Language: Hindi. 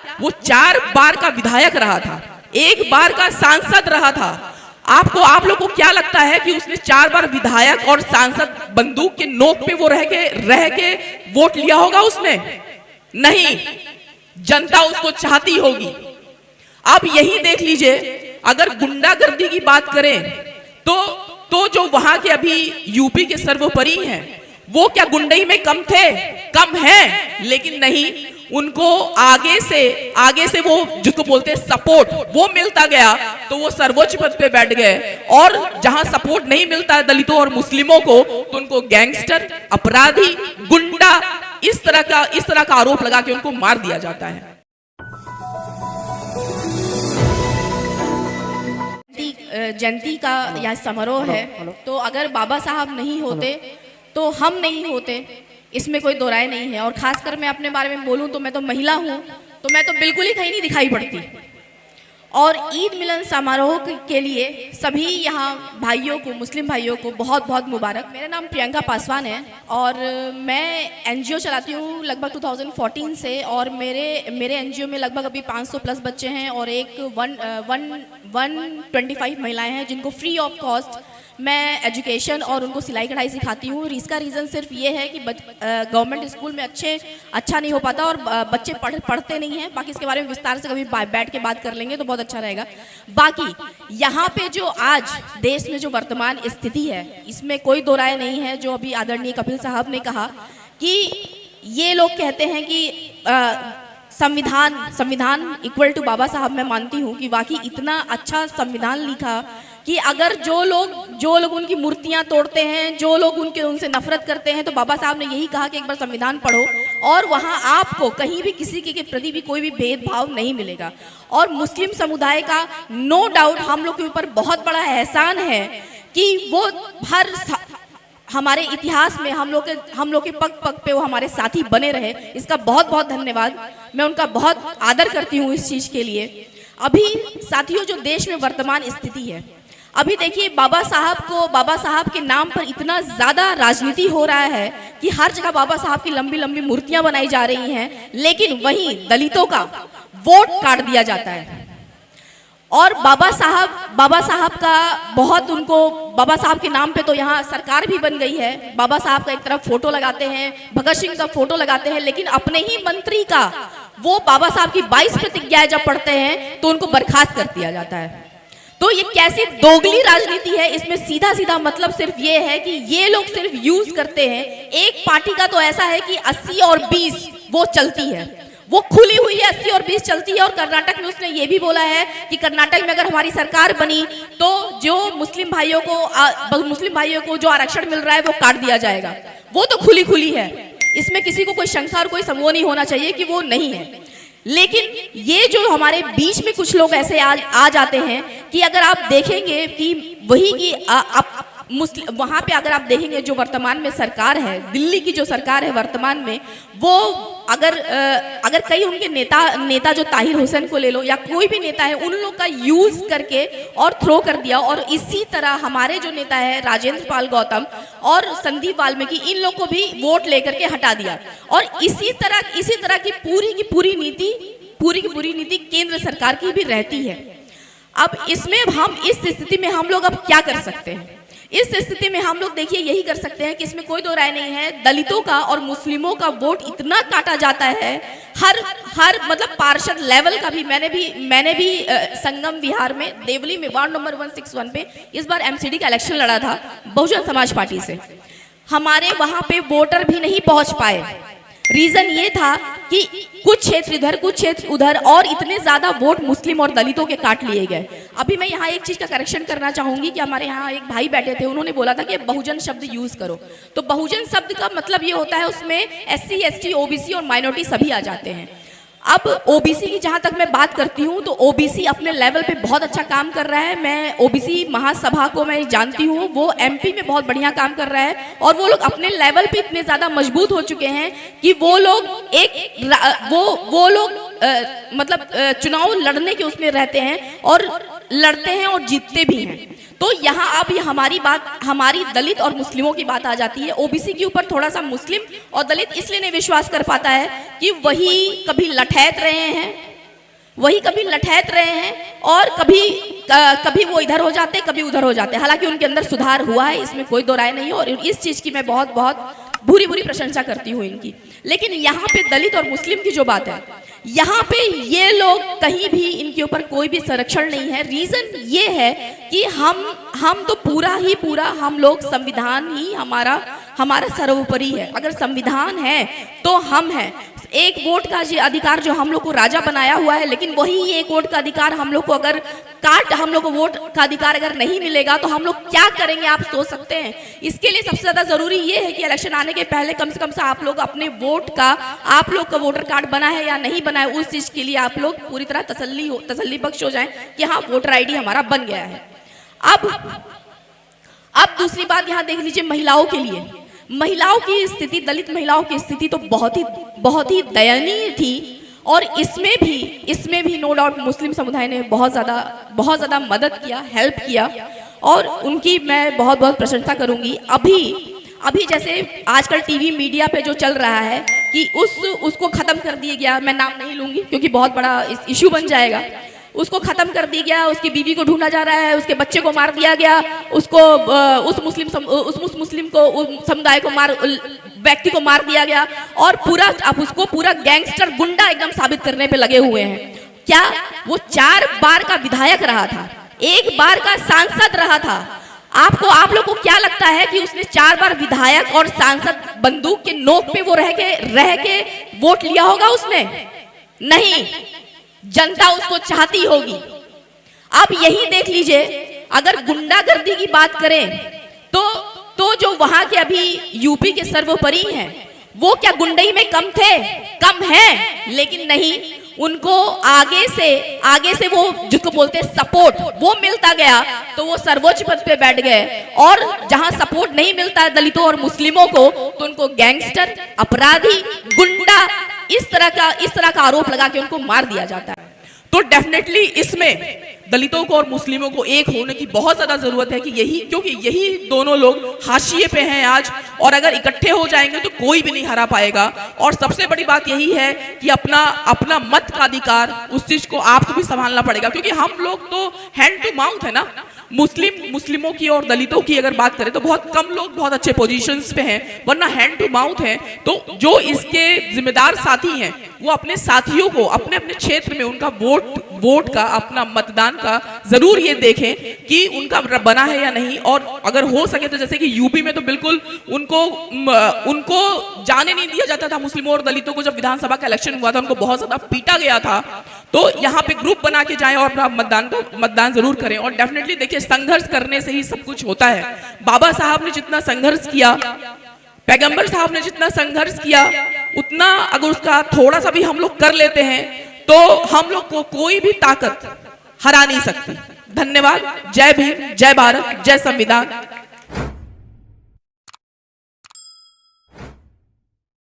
वो 4 बार का विधायक रहा था, 1 बार का सांसद रहा था। आप लोग को क्या लगता है कि उसने 4 बार विधायक और सांसद बंदूक के नोक पे वो रह के वोट लिया होगा उसने? नहीं, जनता उसको चाहती होगी। आप यही देख लीजिए, अगर गुंडागर्दी की बात करें तो जो वहां के अभी यूपी के सर्वोपरि हैं, वो क्या गुंडई में कम थे? कम है, लेकिन नहीं, उनको आगे से वो जिसको बोलते हैं सपोर्ट, वो मिलता गया तो वो सर्वोच्च पद पे बैठ गए। और जहां सपोर्ट नहीं मिलता है दलितों और मुस्लिमों को, तो उनको गैंगस्टर, अपराधी, गुंडा, इस तरह का आरोप लगा के उनको मार दिया जाता है। जयंती का यह समारोह है, तो अगर बाबा साहब नहीं होते तो हम नहीं होते, इसमें कोई दो राय नहीं है। और खासकर मैं अपने बारे में बोलूं तो मैं तो महिला हूं, तो मैं तो बिल्कुल ही कहीं नहीं दिखाई पड़ती। और ईद मिलन समारोह के लिए सभी यहाँ भाइयों को, मुस्लिम भाइयों को बहुत बहुत मुबारक। मेरा नाम प्रियंका पासवान है और मैं एनजीओ चलाती हूँ लगभग 2014 से। और मेरे एनजीओ में लगभग अभी 500 प्लस बच्चे हैं और 125 महिलाएं हैं जिनको फ्री ऑफ कॉस्ट मैं एजुकेशन और उनको सिलाई कढ़ाई सिखाती हूँ। इसका रीज़न सिर्फ ये है कि गवर्नमेंट स्कूल में अच्छा नहीं हो पाता और बच्चे पढ़ते नहीं हैं। बाकी इसके बारे में विस्तार से कभी बैठ के बात कर लेंगे तो बहुत अच्छा रहेगा। बाकी यहाँ पे जो आज देश में जो वर्तमान स्थिति है, इसमें कोई दो राय नहीं है। जो अभी आदरणीय कपिल साहब ने कहा कि ये लोग कहते हैं कि संविधान इक्वल टू बाबा साहब, मैं मानती हूँ कि वाकई इतना अच्छा संविधान लिखा कि अगर जो लोग उनकी मूर्तियां तोड़ते हैं, जो लोग उनसे नफरत करते हैं, तो बाबा साहब ने यही कहा कि एक बार संविधान पढ़ो और वहां आपको कहीं भी किसी के प्रति भी कोई भी भेदभाव नहीं मिलेगा। और मुस्लिम समुदाय का नो डाउट हम लोग के ऊपर बहुत बड़ा एहसान है कि वो हर हमारे इतिहास में हम लोग के पग पग पे वो हमारे साथी बने रहे। इसका बहुत बहुत धन्यवाद, मैं उनका बहुत आदर करती हूँ इस चीज़ के लिए। अभी साथियों, जो देश में वर्तमान स्थिति है, अभी देखिए बाबा साहब के नाम पर इतना ज़्यादा राजनीति हो रहा है कि हर जगह बाबा साहब की लंबी लंबी मूर्तियां बनाई जा रही हैं, लेकिन वहीं दलितों का वोट काट दिया जाता है। और बाबा साहब का बहुत बाबा साहब के नाम पे तो यहाँ सरकार भी बन गई है। बाबा साहब का एक तरफ फोटो लगाते हैं, भगत सिंह का फोटो लगाते हैं, लेकिन अपने ही मंत्री का वो बाबा साहब की 22 प्रतिज्ञाएं जब पढ़ते हैं तो उनको बर्खास्त कर दिया जाता है। तो ये कैसी दोगली राजनीति है? इसमें सीधा सीधा मतलब सिर्फ ये है कि ये लोग सिर्फ यूज करते हैं। एक पार्टी का तो ऐसा है कि 80 और 20 वो चलती है, वो खुली हुई है, 80 और 20 चलती है। और कर्नाटक में उसने ये भी बोला है कि कर्नाटक में अगर हमारी सरकार बनी तो जो मुस्लिम भाइयों को जो आरक्षण मिल रहा है वो काट दिया जाएगा। वो तो खुली है, इसमें किसी को कोई शंका और कोई संदेह नहीं होना चाहिए कि वो नहीं है। लेकिन ये जो हमारे बीच में कुछ लोग ऐसे आ जाते हैं कि अगर आप देखेंगे कि वही कि वहाँ पे अगर आप देखेंगे जो वर्तमान में सरकार है, दिल्ली की जो सरकार है वर्तमान में, वो अगर कई उनके नेता जो ताहिर हुसैन को ले लो या कोई भी नेता है, उन लोग का यूज करके और थ्रो कर दिया। और इसी तरह हमारे जो नेता है राजेंद्र पाल गौतम और संदीप वाल्मीकि, इन लोग को भी वोट लेकर के हटा दिया। और इसी तरह की पूरी नीति केंद्र सरकार की भी रहती है। अब इसमें इस स्थिति में हम लोग अब क्या कर सकते हैं? इस स्थिति में हम लोग देखिए यही कर सकते हैं कि इसमें कोई दो राय नहीं है, दलितों का और मुस्लिमों का वोट इतना काटा जाता है। हर मतलब पार्षद लेवल का भी मैंने भी संगम विहार में देवली में वार्ड नंबर 161 पे इस बार एमसीडी का इलेक्शन लड़ा था बहुजन समाज पार्टी से। हमारे वहां पे वोटर भी नहीं पहुंच पाए। रीजन ये था कि कुछ क्षेत्र इधर कुछ क्षेत्र उधर, और इतने ज्यादा वोट मुस्लिम और दलितों के काट लिए गए। अभी मैं यहाँ एक चीज का करेक्शन करना चाहूंगी कि हमारे यहाँ एक भाई बैठे थे, उन्होंने बोला था कि बहुजन शब्द यूज करो। तो बहुजन शब्द का मतलब ये होता है उसमें SC ST OBC और माइनॉरिटी सभी आ जाते हैं। अब ओबीसी की जहां तक मैं बात करती हूं तो ओबीसी अपने लेवल पे बहुत अच्छा काम कर रहा है। मैं ओबीसी महासभा को मैं जानती हूं, वो एमपी में बहुत बढ़िया काम कर रहा है और वो लोग अपने लेवल पे इतने ज्यादा मजबूत हो चुके हैं कि वो लोग मतलब चुनाव लड़ने के उसमें रहते हैं और लड़ते हैं और जीतते भी हैं। तो यहाँ अब हमारी दलित और मुस्लिमों की बात आ जाती है। ओबीसी के ऊपर थोड़ा सा मुस्लिम और दलित इसलिए नहीं विश्वास कर पाता है कि वही कभी लठैत रहे हैं, वही कभी लठैत रहे हैं और कभी वो इधर हो जाते, कभी उधर हो जाते। हालांकि उनके अंदर सुधार हुआ है, इसमें कोई दो राय नहीं है और इस चीज की मैं बहुत बहुत बुरी प्रशंसा करती हूँ इनकी। लेकिन यहाँ पे दलित और मुस्लिम की जो बात है, यहाँ पे ये लोग कहीं भी इनके ऊपर कोई भी संरक्षण नहीं है। रीजन ये है कि हम तो पूरा हम लोग, संविधान ही हमारा सर्वोपरि है। अगर संविधान है तो हम हैं। एक वोट का अधिकार जो हम लोग को राजा बनाया हुआ है, लेकिन वही एक वोट का अधिकार हम लोग को अगर हम लोग को वोट का अधिकार अगर नहीं मिलेगा तो हम लोग क्या करेंगे, आप सोच सकते हैं। इसके लिए सबसे ज्यादा जरूरी ये है कि इलेक्शन आने के पहले कम से कम से आप लोग अपने वोट का, आप लोग का वोटर कार्ड बना है या नहीं बना है, उस चीज के लिए आप लोग पूरी तरह तसल्ली बख्श हो जाएं कि हाँ वोटर आईडी हमारा बन गया है। अब दूसरी बात यहाँ देख लीजिए, महिलाओं के लिए महिलाओं की स्थिति, दलित महिलाओं की स्थिति तो बहुत ही दयनीय थी। और इसमें भी नो डाउट मुस्लिम समुदाय ने बहुत ज़्यादा मदद किया, हेल्प किया और उनकी मैं बहुत प्रशंसा करूंगी। अभी जैसे आजकल टीवी मीडिया पे जो चल रहा है कि उसको ख़त्म कर दिया गया, मैं नाम नहीं लूँगी क्योंकि बहुत बड़ा इशू बन जाएगा। उसको खत्म कर दिया गया, उसकी बीवी को ढूंढा जा रहा है, उसके बच्चे को मार दिया गया, उसको उस मुस्लिम समुदाय को व्यक्ति को मार दिया गया और अब उसको पूरा गैंगस्टर गुंडा एकदम साबित करने पे लगे हुए हैं। क्या वो 4 बार का विधायक रहा था, 1 बार का सांसद रहा था। आप लोग को क्या लगता है कि उसने 4 बार विधायक और सांसद बंदूक के नोक पे वो रह के वोट लिया होगा? उसने नहीं, जनता उसको चाहती होगी। अब यही देख लीजिए, अगर गुंडागर्दी की बात करें तो जो वहां के अभी यूपी के सर्वोपरि हैं, वो क्या गुंडई में कम थे? कम हैं, लेकिन नहीं, उनको आगे से वो जिसको बोलते हैं सपोर्ट, वो मिलता गया तो वो सर्वोच्च पद पे बैठ गए। और जहां सपोर्ट नहीं मिलता है दलितों और मुस्लिमों को तो उनको गैंगस्टर, अपराधी, गुंडा इस तरह का आरोप लगा के उनको मार दिया जाता है। तो डेफिनेटली इसमें दलितों को और मुस्लिमों को एक होने की बहुत ज्यादा जरूरत है क्योंकि यही दोनों लोग हाशिए पे हैं आज, और अगर इकट्ठे हो जाएंगे तो कोई भी नहीं हरा पाएगा। और सबसे बड़ी बात यही है कि अपना मत का अधिकार, उस चीज को आपको भी संभालना पड़ेगा, क्योंकि हम लोग तो हैंड टू माउथ है ना। मुस्लिमों की और दलितों की अगर बात करें तो बहुत कम लोग बहुत अच्छे पोजीशंस पे हैं, वरना हैंड टू माउथ है। तो जो इसके जिम्मेदार साथी हैं वो अपने साथियों को अपने क्षेत्र में उनका वोट का, अपना मतदान का जरूर ये देखें कि उनका बना है या नहीं। और अगर हो सके तो जैसे कि यूपी में तो बिल्कुल उनको जाने नहीं दिया जाता था। मुस्लिमों और दलितों को जब विधानसभा का इलेक्शन हुआ था उनको बहुत ज्यादा पीटा गया था। तो यहाँ पे ग्रुप बना के जाएं और अपना मतदान जरूर करें। और डेफिनेटली देखिए, संघर्ष करने से ही सब कुछ होता है। बाबा साहब ने जितना संघर्ष किया, पैगंबर साहब ने जितना संघर्ष किया, उतना अगर उसका थोड़ा सा भी हम लोग कर लेते हैं तो हम लोग को कोई भी ताकत हरा नहीं सकती। धन्यवाद। जय भीम, जय भारत, जय संविधान।